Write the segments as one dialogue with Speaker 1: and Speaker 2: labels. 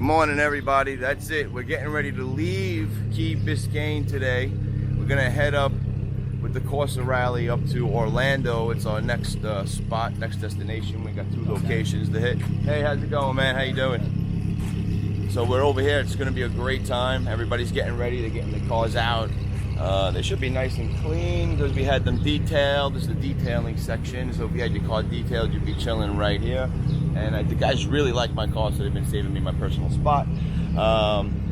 Speaker 1: morning, everybody. That's it. We're getting ready to leave Key Biscayne today. We're gonna head up with the Corsa Rally up to Orlando. It's our next spot, next destination. We got 2 locations to hit. Hey, how's it going, man? How you doing? So we're over here. It's gonna be a great time. Everybody's getting ready. They're getting the cars out. They should be nice and clean because we had them detailed. This is the detailing section. So if you had your car detailed, you'd be chilling right here. And the guys really like my car, so they've been saving me my personal spot.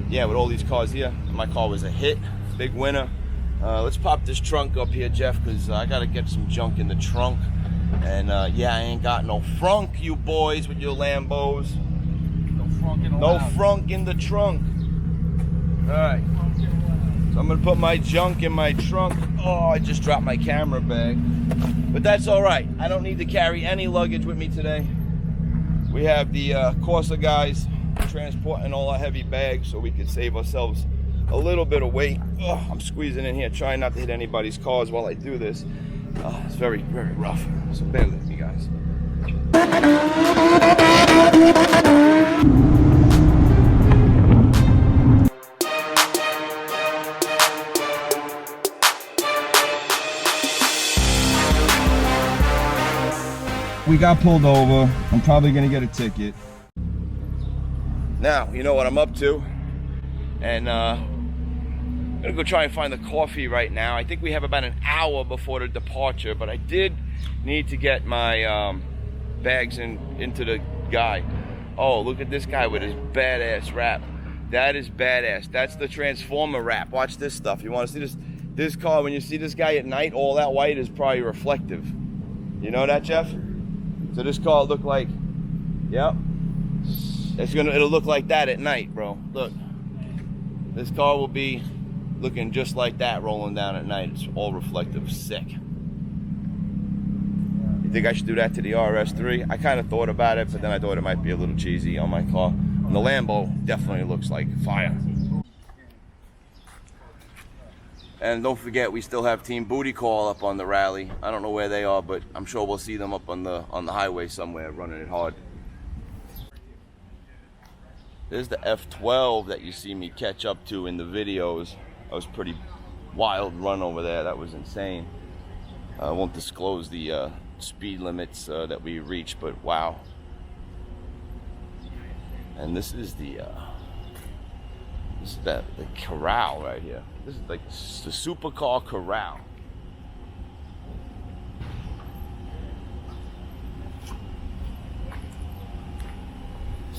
Speaker 1: Yeah, with all these cars here, my car was a hit, big winner. Let's pop this trunk up here, Jeff, because I got to get some junk in the trunk. And yeah, I ain't got no frunk, you boys, with your Lambos.
Speaker 2: No frunk in the
Speaker 1: No frunk in the trunk. All right. So I'm gonna put my junk in my trunk. Oh, I just dropped my camera bag. But that's all right. I don't need to carry any luggage with me today. We have the Corsa guys transporting all our heavy bags so we can save ourselves a little bit of weight. Oh, I'm squeezing in here, trying not to hit anybody's cars while I do this. It's very, very rough. So bear with me, guys. We got pulled over. I'm probably gonna get a ticket. Now, you know what I'm up to. And I'm gonna go try and find the coffee right now. I think we have about an hour before the departure, but I did need to get my bags into the guy. Oh, look at this guy with his badass wrap. That is badass. That's the Transformer wrap. Watch this stuff. You wanna see this? This car, when you see this guy at night, all that white is probably reflective. You know that, Jeff? So this car look like, yep. It'll look like that at night, bro. Look. This car will be looking just like that rolling down at night. It's all reflective. Sick. You think I should do that to the RS3? I kind of thought about it, but then I thought it might be a little cheesy on my car. And the Lambo definitely looks like fire. And don't forget, we still have Team Booty Call up on the rally. I don't know where they are, but I'm sure we'll see them up on the highway somewhere running it hard. There's the F12 that you see me catch up to in the videos. That was pretty wild run over there. That was insane. I won't disclose the speed limits that we reached, but wow. And this is the corral right here. This is like the supercar corral.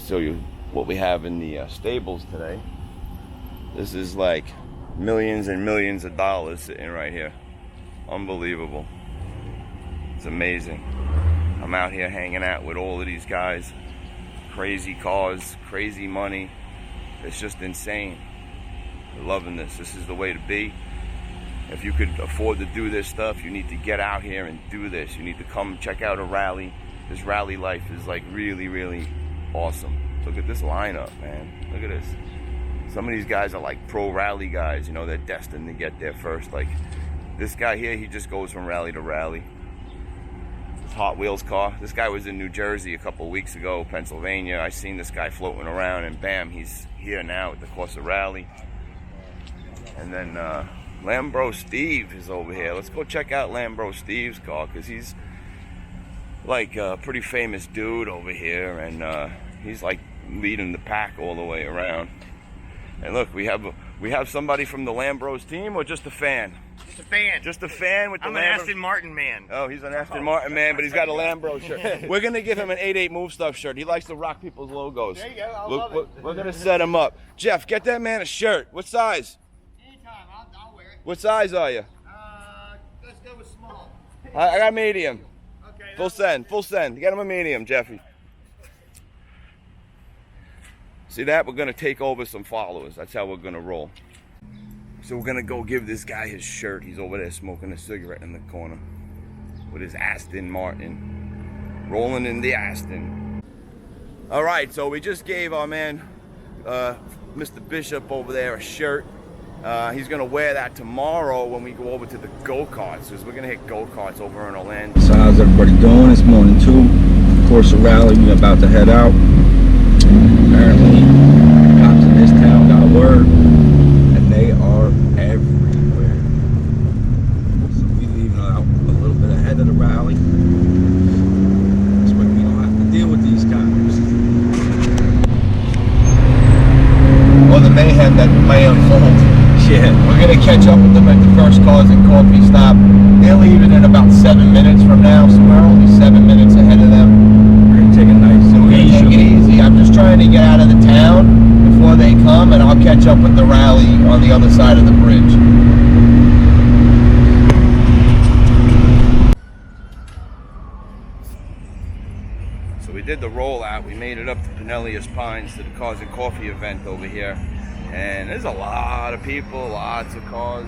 Speaker 1: Show you what we have in the stables today. This is like millions and millions of dollars sitting right here. Unbelievable. It's amazing. I'm out here hanging out with all of these guys. Crazy cars, crazy money. It's just insane. We're loving this. This is the way to be. If you could afford to do this stuff, you need to get out here and do this. You need to come check out a rally. This rally life is like really, really awesome. Look at this lineup, man. Look at this. Some of these guys are like pro rally guys. You know, they're destined to get there first. Like this guy here, he just goes from rally to rally. This Hot Wheels car. This guy was in New Jersey a couple weeks ago, Pennsylvania. I seen this guy floating around, and bam, he's here now at the Corsa Rally. And then Lambro Steve is over here. Let's go check out Lambro Steve's car, because he's like a pretty famous dude over here, and he's like leading the pack all the way around. And look, we have somebody from the Lambros team, or just a fan?
Speaker 2: Just a fan.
Speaker 1: Just a fan with the
Speaker 2: I'm an Aston Martin man.
Speaker 1: Oh, he's an Aston Martin man, but he's got a Lambro shirt. We're gonna give him an 88 Move Stuff shirt. He likes to rock people's logos.
Speaker 2: There you go. I love it.
Speaker 1: We're gonna set him up. Jeff, get that man a shirt. What size?
Speaker 2: Anytime. I'll wear it.
Speaker 1: What size are you?
Speaker 2: Let's go with small.
Speaker 1: I got medium.
Speaker 2: Okay.
Speaker 1: Full send. Full send. Get him a medium, Jeffy. See that? We're gonna take over some followers. That's how we're gonna roll. So we're gonna go give this guy his shirt. He's over there smoking a cigarette in the corner with his Aston Martin. Rolling in the Aston. All right, so we just gave our man, Mr. Bishop over there, a shirt. He's gonna wear that tomorrow when we go over to the go-karts, because we're gonna hit go-karts over in Orlando.
Speaker 3: So how's everybody doing? It's morning 2. Of course, a rally. We're about to head out. Apparently, this town got word, and they are everywhere. So we leaving out a little bit ahead of the rally. This way we don't have to deal with these cops.
Speaker 1: Or the mayhem that may unfold.
Speaker 3: Yeah.
Speaker 1: We're gonna catch up with them at the First Cars and Coffee stop. They're leaving in about 7 minutes from now, so we're only 7 minutes ahead of them.
Speaker 3: We're gonna take it nice
Speaker 1: So
Speaker 3: and
Speaker 1: we're gonna take it easy. I'm just trying to get out of the town before they come, and I'll catch up with the rally on the other side of the bridge. So we did the rollout. We made it up to Pinellas Pines to the Cars and Coffee event over here. And there's a lot of people, lots of cars.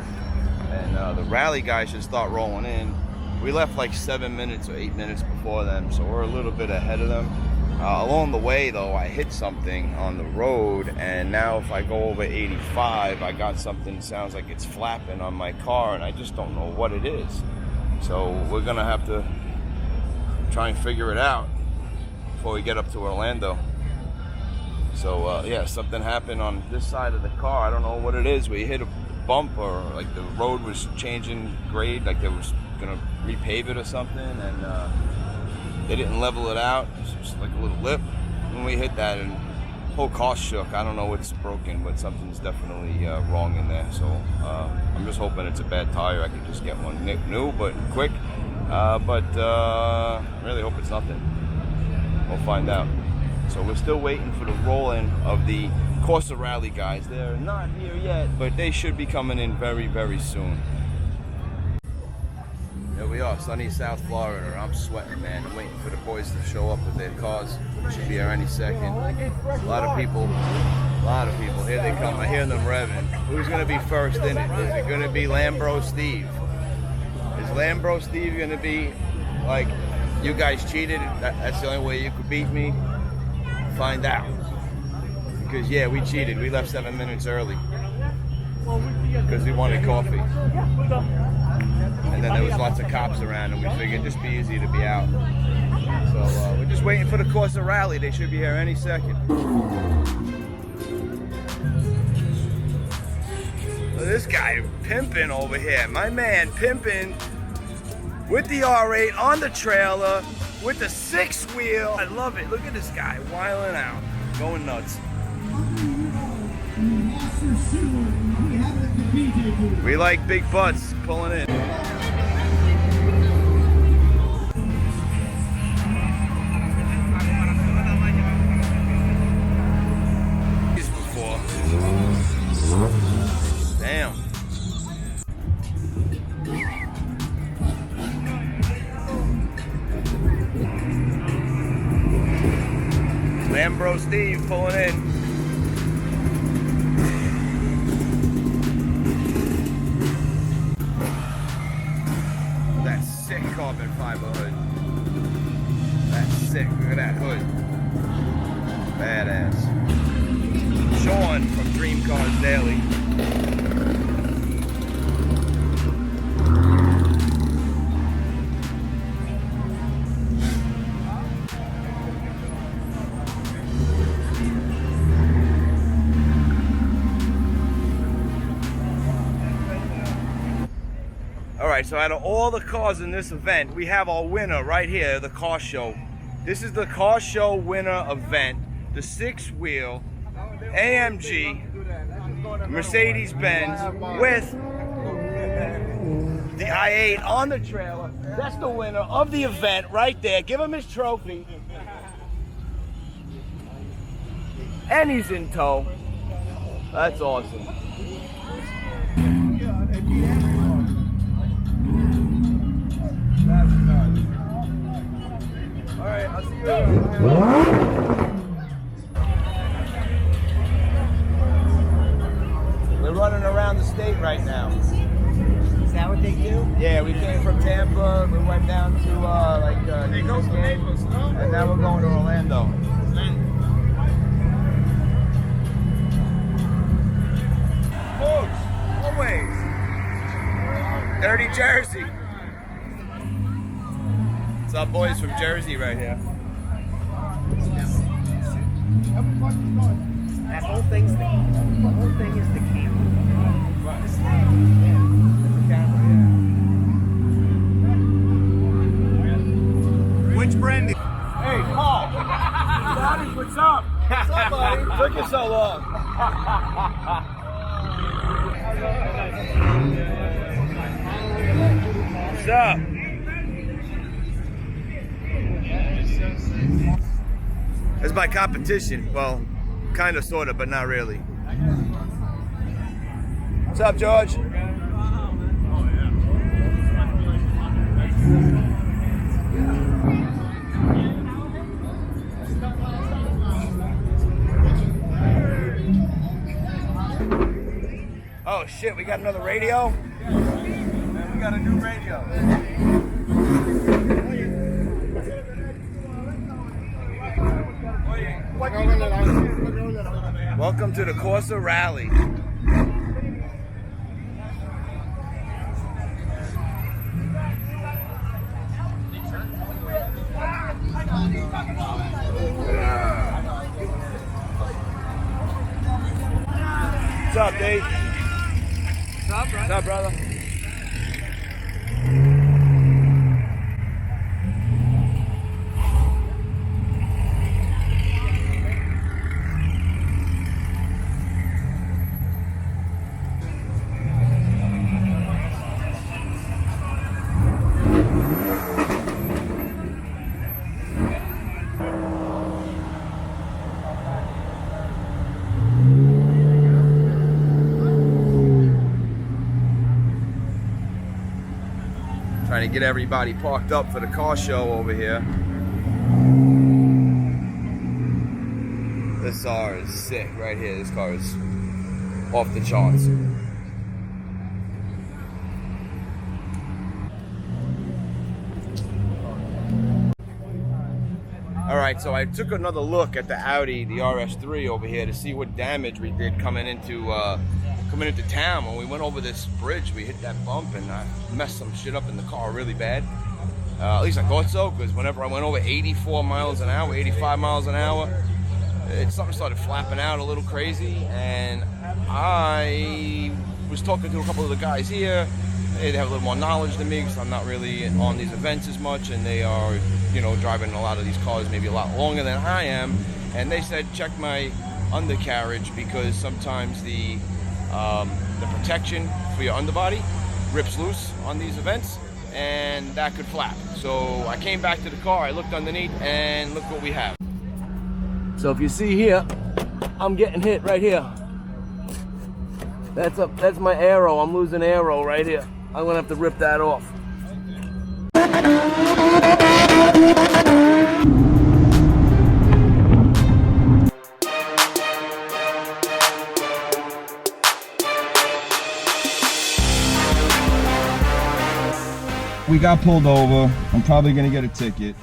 Speaker 1: And the rally guys should start rolling in. We left like 7 minutes or 8 minutes before them, so we're a little bit ahead of them. Along the way though, I hit something on the road, and now if I go over 85, I got something, sounds like it's flapping on my car, and I just don't know what it is. So we're gonna have to try and figure it out before we get up to Orlando. So yeah, something happened on this side of the car. I don't know what it is. We hit a bump, or like the road was changing grade, like they was gonna repave it or something, and they didn't level it out. It was just like a little lip when we hit that, and the whole car shook. I don't know what's broken, but something's definitely wrong in there. So I'm just hoping it's a bad tire. I could just get one new, but quick. But really hope it's nothing. We'll find out. So we're still waiting for the roll-in of the Corsa Rally guys. They're not here yet, but they should be coming in very, very soon. Here we are, sunny South Florida. I'm sweating, man. I'm waiting for the boys to show up with their cars. Should be here any second. A lot of people. Here they come. I hear them revving. Who's going to be first in it? Is it going to be Lambro Steve? Is Lambro Steve going to be like, you guys cheated? That's the only way you could beat me? Find out. Because yeah, we cheated. We left 7 minutes early because we wanted coffee. And then there was lots of cops around, and we figured it'd just be easy to be out. So we're just waiting for the Corsa Rally. They should be here any second. Look at this guy pimping over here. My man pimping with the R8 on the trailer with the 6-wheel. I love it. Look at this guy wiling out, going nuts. We like big butts pulling in. Before. Damn. Lambro Steve pulling in. That sick carbon fiber hood. That's sick. Look at that hood. Badass. Sean from Dream Cars Daily. Alright, so out of all the cars in this event, we have our winner right here, the car show. This is the car show winner event. The 6-wheel AMG Mercedes-Benz with the i8 on the trailer. That's the winner of the event right there. Give him his trophy. And he's in tow. That's awesome. All right, I'll see you later. We're running around the state right now.
Speaker 2: Is that what they do?
Speaker 1: Yeah, we came from Tampa. We went down to Naples, and now we're going to Orlando. Folks, always dirty Jersey. It's our boys from Jersey right here.
Speaker 2: That whole thing's the whole thing is the camera. This thing, yeah, the camera. Yeah. Which brand?
Speaker 4: Hey, Paul. Daddy, what's up?
Speaker 2: What's up, buddy?
Speaker 1: Took you so long. What's up? It's my competition. Well, kind of, sort of, but not really. What's up, George? Oh shit, we got another radio?
Speaker 4: And we got a new radio.
Speaker 1: Welcome to the Corsa Rally. What's up, Dave? What's up, brother? Trying to get everybody parked up for the car show over here. This car is sick right here. This car is off the charts. All right, so I took another look at the Audi, the RS3 over here to see what damage we did coming into town. When we went over this bridge, we hit that bump and I messed some shit up in the car really bad. At least I thought so, because whenever I went over 84 miles an hour, 85 miles an hour, something started flapping out a little crazy, and I was talking to a couple of the guys here. They have a little more knowledge than me because I'm not really on these events as much, and they are, you know, driving a lot of these cars maybe a lot longer than I am, and they said check my undercarriage because sometimes the protection for your underbody rips loose on these events and that could flap. So I came back to the car, I looked underneath, and look what we have. So if you see here, I'm getting hit right here. That's my aero. I'm losing aero right here. I'm gonna have to rip that off.
Speaker 3: We got pulled over. I'm probably gonna get a ticket.